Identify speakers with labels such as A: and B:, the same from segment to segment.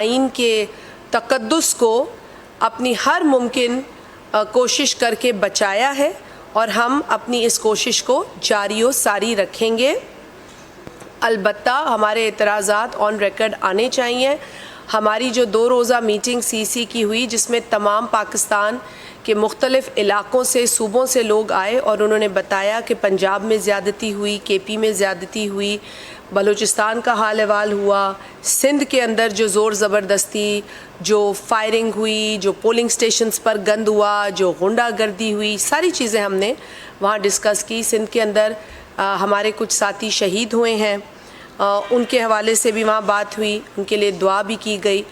A: आइन के तक़द्दुस को अपनी हर मुमकिन कोशिश करके बचाया है और हम अपनी इस कोशिश को जारी व सारी रखेंगे। अलबत्ता हमारे एतराज़ात ऑन रिकॉर्ड आने चाहिए। हमारी जो 2 रोज़ा मीटिंग सीसी की हुई, जिसमें तमाम पाकिस्तान के मुख्तलिफ़ इलाक़ों से, सूबों से लोग आए और उन्होंने बताया कि पंजाब में ज़्यादती हुई, केपी में ज़्यादती हुई, बलूचिस्तान का हाल अहवाल हुआ, सिंध के अंदर जो ज़ोर ज़बरदस्ती, जो फायरिंग हुई, जो पोलिंग स्टेशंस पर गंद हुआ, जो गुंडागर्दी हुई, सारी चीज़ें हमने वहाँ डिस्कस की। सिंध के अंदर हमारे कुछ साथी शहीद हुए हैं, उनके हवाले से भी वहाँ बात हुई, उनके लिए दुआ भी की गई।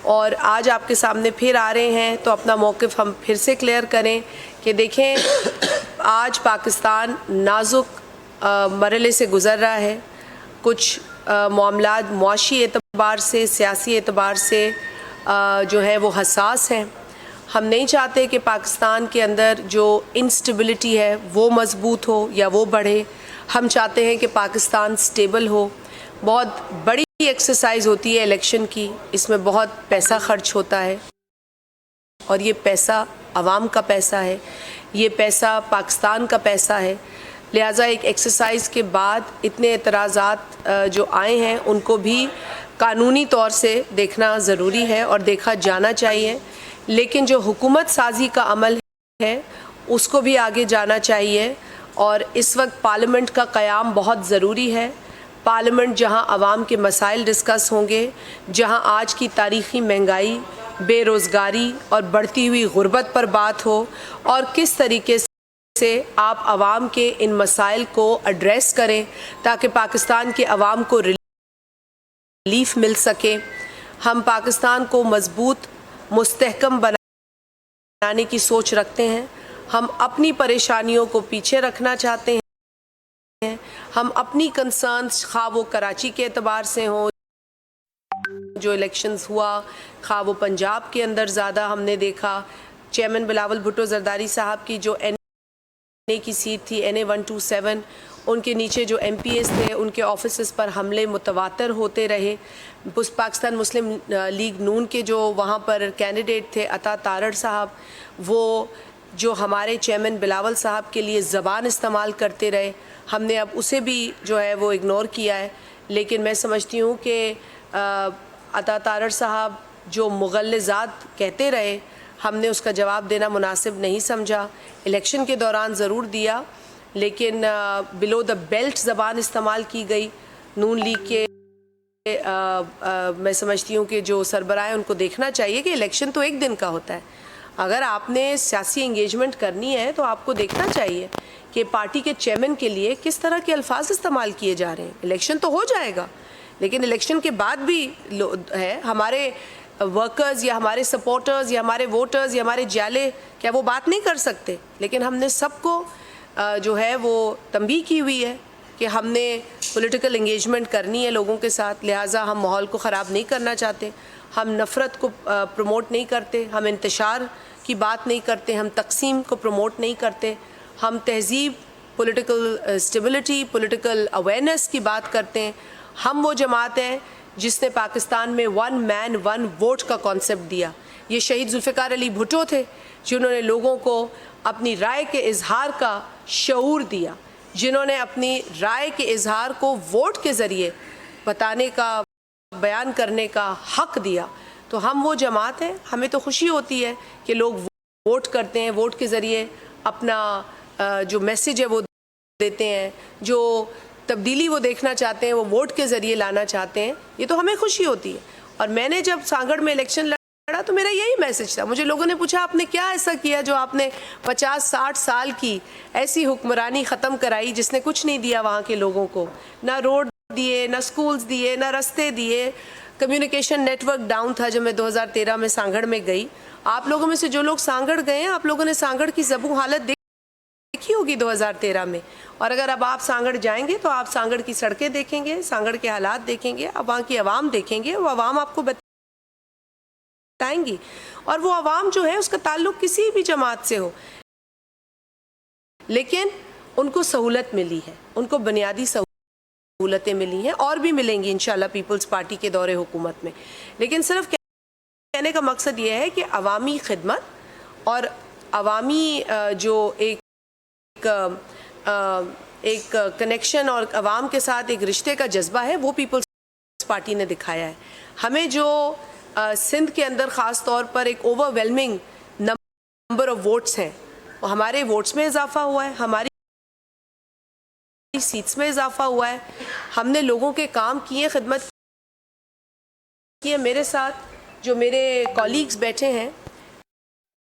A: और आज आपके सामने फिर आ रहे हैं तो अपना मौक़िफ़ हम फिर से क्लियर करें कि देखें, आज पाकिस्तान नाजुक मरहले से गुज़र रहा है। कुछ मामलात मुआशी एतबार से, सियासी एतबार से जो है वो हसास हैं। हम नहीं चाहते कि पाकिस्तान के अंदर जो इंस्टेबिलिटी है वो मज़बूत हो या वो बढ़े। हम चाहते हैं कि पाकिस्तान स्टेबल हो। बहुत बड़ी एक्सरसाइज होती है इलेक्शन की, इसमें बहुत पैसा खर्च होता है और ये पैसा आवाम का पैसा है, ये पैसा पाकिस्तान का पैसा है। लिहाजा एक एक्सरसाइज के बाद इतने एतराज़ात जो आए हैं उनको भी कानूनी तौर से देखना ज़रूरी है और देखा जाना चाहिए। लेकिन जो हुकूमत साजी का अमल है उसको भी आगे जाना चाहिए और इस वक्त पार्लियामेंट का क़याम बहुत ज़रूरी है। पार्लियामेंट जहां आवाम के मसाइल डिस्कस होंगे, जहां आज की तारीख़ी महंगाई, बेरोज़गारी और बढ़ती हुई गुर्बत पर बात हो और किस तरीके से आप आवाम के इन मसाइल को एड्रेस करें ताकि पाकिस्तान के आवाम को रिलीफ मिल सके। हम पाकिस्तान को मज़बूत मुस्तहकम बनाने की सोच रखते हैं। हम अपनी परेशानियों को पीछे रखना चाहते हैं। हम अपनी कंसर्न्स, खा वो कराची के एतबार से हों, जो इलेक्शंस हुआ, खा वो पंजाब के अंदर ज़्यादा हमने देखा। चेयरमैन बिलावल भुट्टो जरदारी साहब की जो NA की सीट थी, NA 127, उनके नीचे जो MPs थे उनके ऑफिसेस पर हमले मुतवातर होते रहे। पाकिस्तान मुस्लिम लीग नून के जो वहाँ पर कैंडिडेट थे अता तारड़ साहब, वो जो हमारे चेयरमैन बिलावल साहब के लिए ज़बान इस्तेमाल करते रहे, हमने अब उसे भी जो है वो इग्नोर किया है। लेकिन मैं समझती हूँ कि अता तारड़ साहब जो मुग़ल्लिज़ात कहते रहे, हमने उसका जवाब देना मुनासिब नहीं समझा। इलेक्शन के दौरान ज़रूर दिया, लेकिन बिलो द बेल्ट ज़बान इस्तेमाल की गई। नून लीग के मैं समझती हूँ कि जो सरबराह उनको देखना चाहिए कि इलेक्शन तो एक दिन का होता है। अगर आपने सियासी इंगेजमेंट करनी है तो आपको देखना चाहिए कि पार्टी के चेयरमैन के लिए किस तरह के अल्फाज इस्तेमाल किए जा रहे हैं। इलेक्शन तो हो जाएगा, लेकिन इलेक्शन के बाद भी है हमारे वर्कर्स या हमारे सपोर्टर्स या हमारे वोटर्स या हमारे जाले, क्या वो बात नहीं कर सकते? लेकिन हमने सबको जो है वो तंबीह की हुई है कि हमने पॉलिटिकल इंगेजमेंट करनी है लोगों के साथ। लिहाजा हम माहौल को ख़राब नहीं करना चाहते, हम नफ़रत को प्रमोट नहीं करते, हम इंतशार की बात नहीं करते, हम तकसीम को प्रमोट नहीं करते, हम तहज़ीब, पॉलिटिकल स्टेबिलिटी, पॉलिटिकल अवेयरनेस की बात करते हैं। हम वो जमात हैं जिसने पाकिस्तान में 1 मैन 1 वोट का कॉन्सेप्ट दिया। ये शहीद जुल्फ़िकार अली भुट्टो थे जिन्होंने लोगों को अपनी राय के इजहार का शऊर दिया, जिन्होंने अपनी राय के इजहार को वोट के ज़रिए बताने का, बयान करने का हक़ दिया। तो हम वो जमात हैं, हमें तो खुशी होती है कि लोग वोट करते हैं, वोट के ज़रिए अपना जो मैसेज है वो देते हैं, जो तब्दीली वो देखना चाहते हैं वो वोट के ज़रिए लाना चाहते हैं। ये तो हमें खुशी होती है। और मैंने जब सांगड़ में इलेक्शन लड़ा तो मेरा यही मैसेज था। मुझे लोगों ने पूछा आपने क्या ऐसा किया जो आपने 50-60 साल की ऐसी हुक्मरानी ख़त्म कराई जिसने कुछ नहीं दिया वहाँ के लोगों को, ना रोड दिए, ना स्कूल्स दिए, ना रास्ते दिए। कम्युनिकेशन नेटवर्क डाउन था जब मैं 2013 में सांगड़ में गई। आप लोगों में से जो लोग सांगड़ गए हैं, आप लोगों ने सांगड़ की ज़बू हालत देखी होगी 2013 में। और अगर अब आप सांगड़ जाएंगे तो आप सांगड़ की सड़कें देखेंगे, सांगड़ के हालात देखेंगे, अब वहाँ की आवाम देखेंगे, वो आवाम आपको बताएंगी। और वो आवाम जो है उसका ताल्लुक किसी भी जमात से हो, लेकिन उनको सहूलत मिली है, उनको बुनियादी सहूलतें मिली हैं और भी मिलेंगी इंशाल्लाह पीपल्स पार्टी के दौरे हुकूमत में। लेकिन सिर्फ कहने का मकसद ये है कि अवामी खिदमत और अवामी जो एक कनेक्शन और अवाम के साथ एक रिश्ते का जज्बा है वो पीपल्स पार्टी ने दिखाया है। हमें जो सिंध के अंदर ख़ास तौर पर एक ओवरवेलमिंग नंबर ऑफ वोट्स हैं, और हमारे वोट्स में इजाफा हुआ है, हमारी सीट्स में इजाफा हुआ है, हमने लोगों के काम किए, खिदमत की है। मेरे साथ जो मेरे कॉलीग्स बैठे हैं,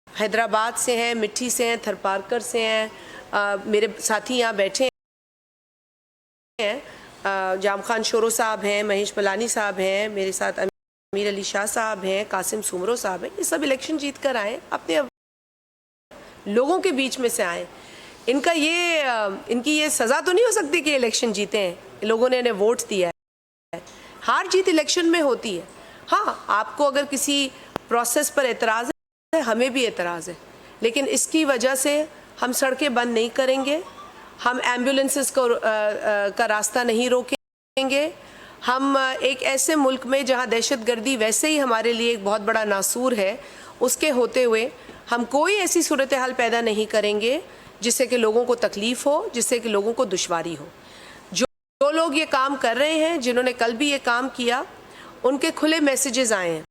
A: हैदराबाद से हैं, मिट्टी से हैं, थरपारकर से हैं, मेरे साथी यहाँ बैठे हैं, जाम खान शोरो साहब हैं, महेश मलानी साहब हैं, मेरे साथ अमीर अली शाह साहब हैं, कासिम सुमरो साहब हैं। ये सब इलेक्शन जीत कर आए, अपने लोगों के बीच में से आए। इनकी ये सज़ा तो नहीं हो सकती कि इलेक्शन जीते हैं, लोगों ने इन्हें वोट दिया है। हार जीत इलेक्शन में होती है। हाँ, आपको अगर किसी प्रोसेस पर एतराज़ है, हमें भी एतराज़ है, लेकिन इसकी वजह से हम सड़कें बंद नहीं करेंगे, हम एम्बुलेंसेस को का रास्ता नहीं रोकेंगे। हम एक ऐसे मुल्क में जहाँ दहशतगर्दी वैसे ही हमारे लिए एक बहुत बड़ा नासूर है, उसके होते हुए हम कोई ऐसी सूरत हाल पैदा नहीं करेंगे जिससे कि लोगों को तकलीफ़ हो, जिससे कि लोगों को दुश्वारी हो। जो लोग ये काम कर रहे हैं, जिन्होंने कल भी ये काम किया, उनके खुले मैसेजेस आए हैं।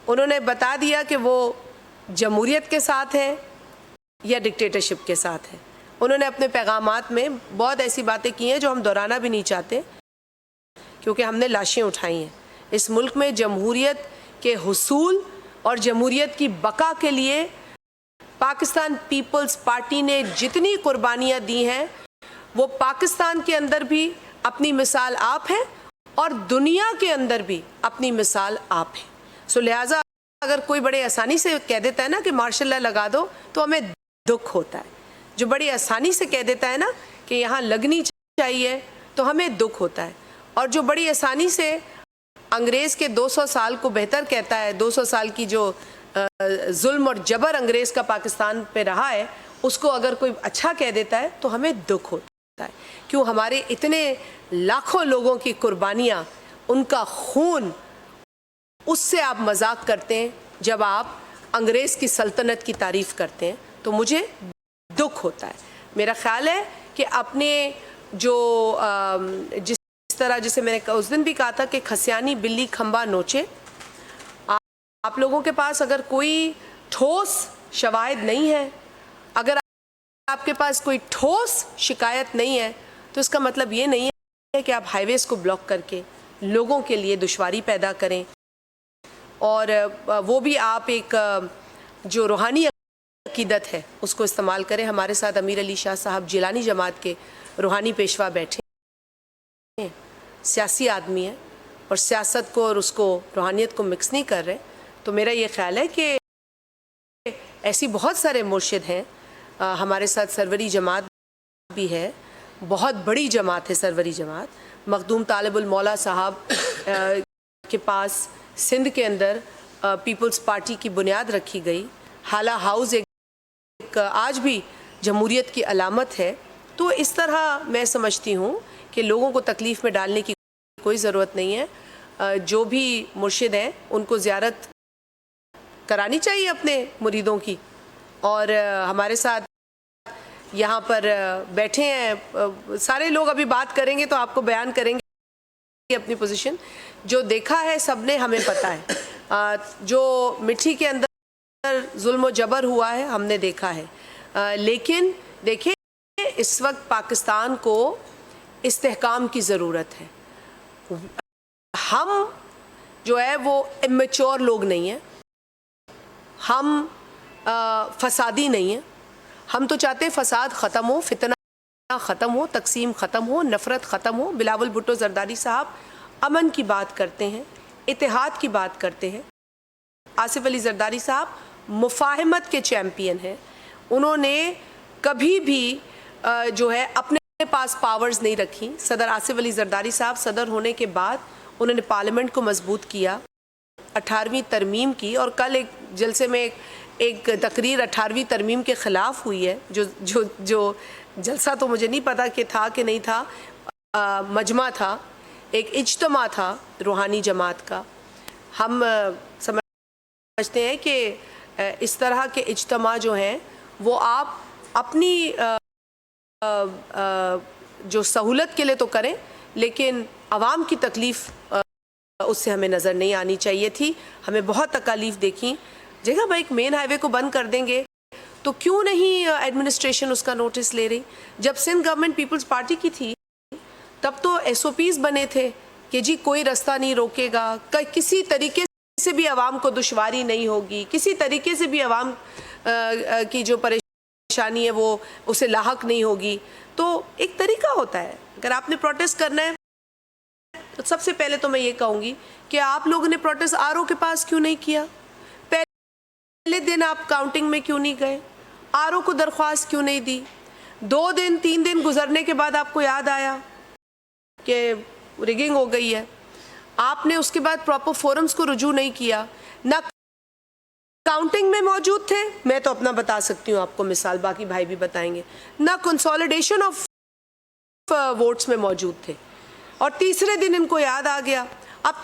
A: उन्होंने बता दिया कि वो जमहूरियत के साथ है या डिक्टेटरशिप के साथ है। उन्होंने अपने पैगामात में बहुत ऐसी बातें की हैं जो हम दोहराना भी नहीं चाहते, क्योंकि हमने लाशें उठाई हैं। इस मुल्क में जमहूरियत के हुसूल और जमहूरियत की बका के लिए पाकिस्तान पीपल्स पार्टी ने जितनी कुर्बानियाँ दी हैं, वो पाकिस्तान के अंदर भी अपनी मिसाल आप हैं और दुनिया के अंदर भी अपनी मिसाल आप हैं। सो लिहाजा अगर कोई बड़े आसानी से कह देता है ना कि मार्शल लॉ लगा दो, तो हमें दुख होता है। जो बड़ी आसानी से कह देता है ना कि यहाँ लगनी चाहिए, तो हमें दुख होता है। और जो बड़ी आसानी से अंग्रेज़ के 200 साल को बेहतर कहता है, 200 साल की जो जुल्म और जबर अंग्रेज़ का पाकिस्तान पे रहा है, उसको अगर कोई अच्छा कह देता है तो हमें दुख होता है। क्यों? हमारे इतने लाखों लोगों की कुर्बानियाँ, उनका खून, उससे आप मजाक करते हैं जब आप अंग्रेज़ की सल्तनत की तारीफ़ करते हैं, तो मुझे दुख होता है। मेरा ख्याल है कि अपने जो जिस तरह, जैसे मैंने उस दिन भी कहा था कि खसियानी बिल्ली खंबा नोचे, आप लोगों के पास अगर कोई ठोस शवाहिद नहीं है, अगर आपके पास कोई ठोस शिकायत नहीं है, तो इसका मतलब ये नहीं है कि आप हाईवेज़ को ब्लॉक करके लोगों के लिए दुश्वारी पैदा करें। और वो भी आप एक जो रूहानी अकीदत है उसको इस्तेमाल करें। हमारे साथ अमीर अली शाह साहब जिलानी जमात के रूहानी पेशवा बैठे हैं, सियासी आदमी है और सियासत को और उसको रूहानियत को मिक्स नहीं कर रहे। तो मेरा ये ख्याल है कि ऐसी बहुत सारे मुर्शिद हैं। हमारे साथ सरवरी जमात भी है, बहुत बड़ी जमात है सरवरी जमात। मखदूम तालिबुल मौला साहब के पास सिंध के अंदर पीपल्स पार्टी की बुनियाद रखी गई। हाला हाउस एक आज भी जमहूरियत की अलामत है। तो इस तरह मैं समझती हूँ कि लोगों को तकलीफ़ में डालने की कोई ज़रूरत नहीं है। जो भी मुर्शिद हैं उनको ज़ियारत करानी चाहिए अपने मुरीदों की। और हमारे साथ यहाँ पर बैठे हैं सारे लोग, अभी बात करेंगे तो आपको बयान करेंगे अपनी पोजीशन। जो देखा है सब ने, हमें पता है। जो मिट्टी के अंदर जुल्म जबर हुआ है हमने देखा है। लेकिन देखिए, इस वक्त पाकिस्तान को इस्तेहकाम की ज़रूरत है। हम जो है वो इमेच्योर लोग नहीं हैं, हम फसादी नहीं हैं। हम तो चाहते हैं फसाद ख़त्म हो, फितना ख़त्म हो, तकसीम ख़त्म हो, नफ़रत ख़त्म हो। बिलावल भुट्टो ज़रदारी साहब अमन की बात करते हैं, इत्तेहाद की बात करते हैं। आसिफ अली ज़रदारी साहब मुफाहमत के चैम्पियन हैं। उन्होंने कभी भी जो है अपने पास पावर्स नहीं रखी। सदर आसिफ अली ज़रदारी साहब सदर होने के बाद उन्होंने पार्लियामेंट को मजबूत किया, 18वीं तरमीम की। और कल एक जलसे में एक तकरीर 18वीं तरमीम के ख़िलाफ़ हुई है। जो जलसा तो मुझे नहीं पता कि था कि नहीं था, मजमा था, एक इज्तिमा था रूहानी जमात का। हम समझ समझते हैं कि इस तरह के इज्तिमा जो हैं वो आप अपनी जो सहूलत के लिए तो करें, लेकिन आवाम की तकलीफ़ उससे हमें नज़र नहीं आनी चाहिए थी। हमें बहुत तकालीफ देखी। जगह भाई एक मेन हाईवे को बंद कर देंगे तो क्यों नहीं एडमिनिस्ट्रेशन उसका नोटिस ले रही? जब सिंध गवर्नमेंट पीपल्स पार्टी की थी तब तो SOPs बने थे कि जी कोई रास्ता नहीं रोकेगा, किसी तरीके से भी आवाम को दुश्वारी नहीं होगी, किसी तरीके से भी आवाम की जो परेशानी है वो उसे लाहक नहीं होगी। तो एक तरीका होता है, अगर आपने प्रोटेस्ट करना है तो सबसे पहले तो मैं ये कहूँगी कि आप लोगों ने प्रोटेस्ट RO के पास क्यों नहीं किया? पहले दिन आप काउंटिंग में क्यों नहीं गए? RO को दरख्वास्त क्यों नहीं दी? 2 दिन 3 दिन गुजरने के बाद आपको याद आया कि रिगिंग हो गई है। आपने उसके बाद प्रॉपर फोरम्स को रुजू नहीं किया, ना काउंटिंग में मौजूद थे, मैं तो अपना बता सकती हूँ आपको मिसाल, बाकी भाई भी बताएंगे, ना कंसोलिडेशन ऑफ वोट्स में मौजूद थे। और तीसरे दिन इनको याद आ गया। अब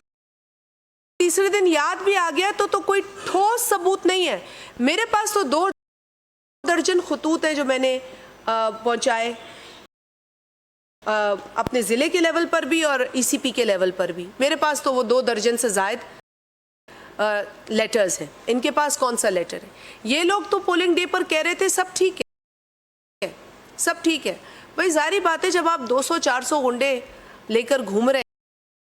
A: तीसरे दिन याद भी आ गया तो कोई ठोस सबूत नहीं है। मेरे पास तो 2 दर्जन खतूत हैं जो मैंने पहुंचाए अपने ज़िले के लेवल पर भी और ECP के लेवल पर भी। मेरे पास तो वो 2 दर्जन से ज़ायद लेटर्स हैं। इनके पास कौन सा लेटर है? ये लोग तो पोलिंग डे पर कह रहे थे सब ठीक है, सब ठीक है। भाई जारी बात है, जब आप 200-400 गुंडे लेकर घूम रहे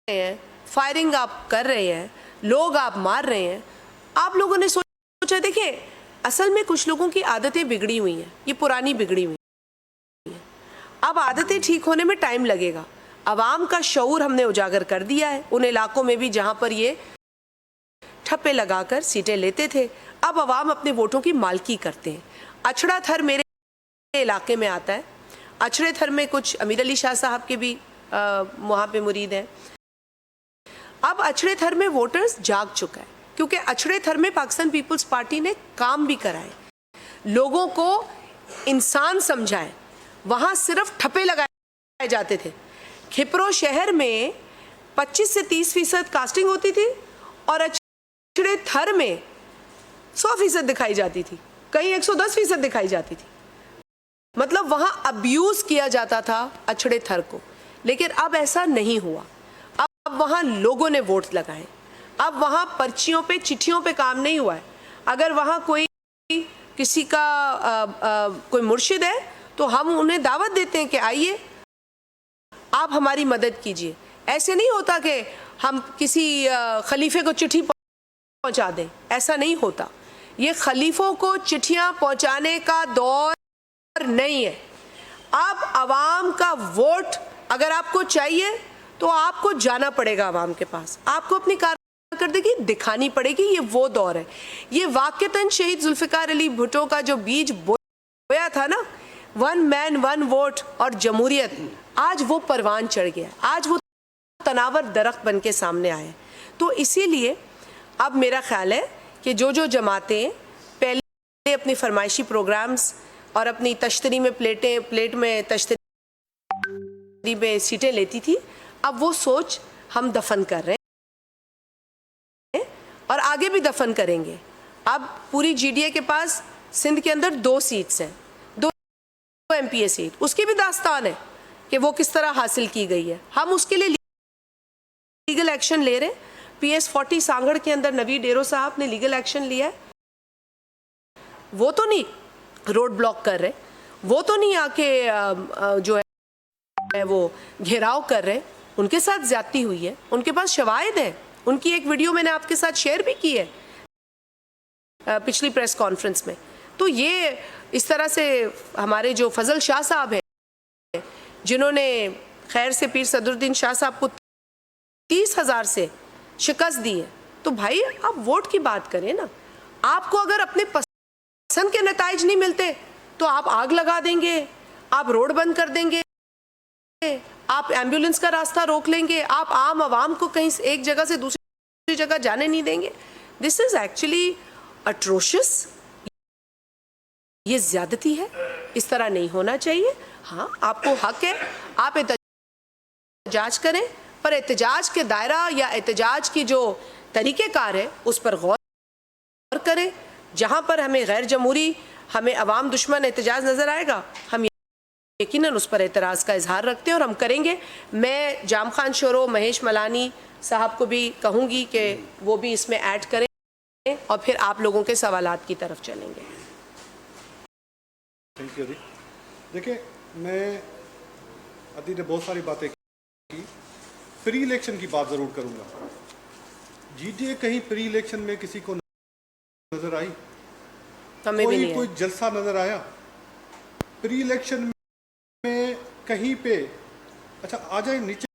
A: हैं, फायरिंग आप कर रहे हैं, लोग आप मार रहे हैं, आप लोगों ने सोचा, देखिए असल में कुछ लोगों की आदतें बिगड़ी हुई हैं, ये पुरानी बिगड़ी हुई हैं। अब आदतें ठीक होने में टाइम लगेगा। आवाम का शऊर हमने उजागर कर दिया है उन इलाकों में भी जहां पर ये ठप्पे लगाकर सीटें लेते थे। अब आवाम अपने वोटों की मालकी करते हैं। अछड़ा थर मेरे इलाके में आता है। अछड़े थर में कुछ अमीर अली शाह साहब के भी वहाँ पे मुरीद हैं। अब अछड़े थर में वोटर्स जाग चुका है, क्योंकि अछड़े थर में पाकिस्तान पीपल्स पार्टी ने काम भी कराए, लोगों को इंसान समझाए। वहाँ सिर्फ ठप्पे लगाए जाते थे। खिपरो शहर में 25 से 30% कास्टिंग होती थी और अछड़े थर में 100% दिखाई जाती थी, कहीं 110% दिखाई जाती थी। मतलब वहाँ अब्यूज़ किया जाता था अछड़े थर को। लेकिन अब ऐसा नहीं हुआ। अब वहाँ लोगों ने वोट लगाए। अब वहाँ पर्चियों पे, चिट्ठियों पे काम नहीं हुआ है। अगर वहाँ कोई किसी का कोई मुर्शिद है तो हम उन्हें दावत देते हैं कि आइए आप हमारी मदद कीजिए। ऐसे नहीं होता कि हम किसी खलीफे को चिट्ठी पहुँचा दें, ऐसा नहीं होता। ये खलीफों को चिट्ठियाँ पहुँचाने का दौर नहीं है। अब आवाम का वोट अगर आपको चाहिए तो आपको जाना पड़ेगा आवाम के पास, आपको अपनी कारकर्दगी दिखानी पड़ेगी। ये वो दौर है। ये वाक़तन शहीद जुल्फ़िकार अली भुट्टो का जो बीज बोया था ना, 1 मैन 1 वोट और जमहूरियत, आज वो परवान चढ़ गया, आज वो तनावर दरख्त बन के सामने आए। तो इसीलिए अब मेरा ख्याल है कि जो जमातें पहले अपनी फरमाइशी प्रोग्राम्स और अपनी तश्तरी में प्लेट में तश्तरी में सीटें लेती थी, अब वो सोच हम दफन कर रहे हैं और आगे भी दफन करेंगे। अब पूरी GDA के पास सिंध के अंदर 2 सीट्स हैं, 2 MPA सीट, उसकी भी दास्तान है कि वो किस तरह हासिल की गई है। हम उसके लिए लीगल एक्शन ले रहे हैं। PS 40 सांगड़ के अंदर नवी डेरो साहब ने लीगल एक्शन लिया है। वो तो नहीं रोड ब्लॉक कर रहे, वो तो नहीं आके जो है वो घेराव कर रहे, उनके साथ ज्यादती हुई है, उनके पास शवाहिद है। उनकी एक वीडियो मैंने आपके साथ शेयर भी की है पिछली प्रेस कॉन्फ्रेंस में। तो ये इस तरह से हमारे जो फजल शाह साहब हैं, जिन्होंने खैर से पीर सदरुद्दीन शाह साहब को 30,000 से शिकस्त दी है, तो भाई आप वोट की बात करें ना। आपको अगर अपने पसंद के नताइज नहीं मिलते तो आप आग लगा देंगे, आप रोड बंद कर देंगे, आप एम्बुलेंस का रास्ता रोक लेंगे, आप आम आवाम को कहीं एक जगह से दूसरी जगह जाने नहीं देंगे। This is actually atrocious. ये ज्यादती है, इस तरह नहीं होना चाहिए। हाँ, आपको हक है, आप एहतजाज करें, पर एहतजाज के दायरा या एहतजाज की जो तरीक़ेकार है उस पर गौर करें। जहां पर हमें गैर जमहूरी, हमें अवाम दुश्मन एहतजाज नज़र आएगा, हम यकीनन उस पर एतराज़ का इजहार रखते हैं और हम करेंगे। मैं जाम खान शोरो, महेश मलानी साहब को भी कहूँगी कि वो भी इसमें ऐड करें और फिर आप लोगों के सवालात की तरफ चलेंगे।
B: थैंक यू अदी। देखिए, मैं अदी ने बहुत सारी बातें की, प्री इलेक्शन की बात ज़रूर करूँगा। जीटीए कहीं प्री इलेक्शन में किसी को नज़र आई?
A: हमें भी नहीं
B: कोई जलसा नज़र आया प्री इलेक्शन में कहीं पे? अच्छा, आ जाए नीचे।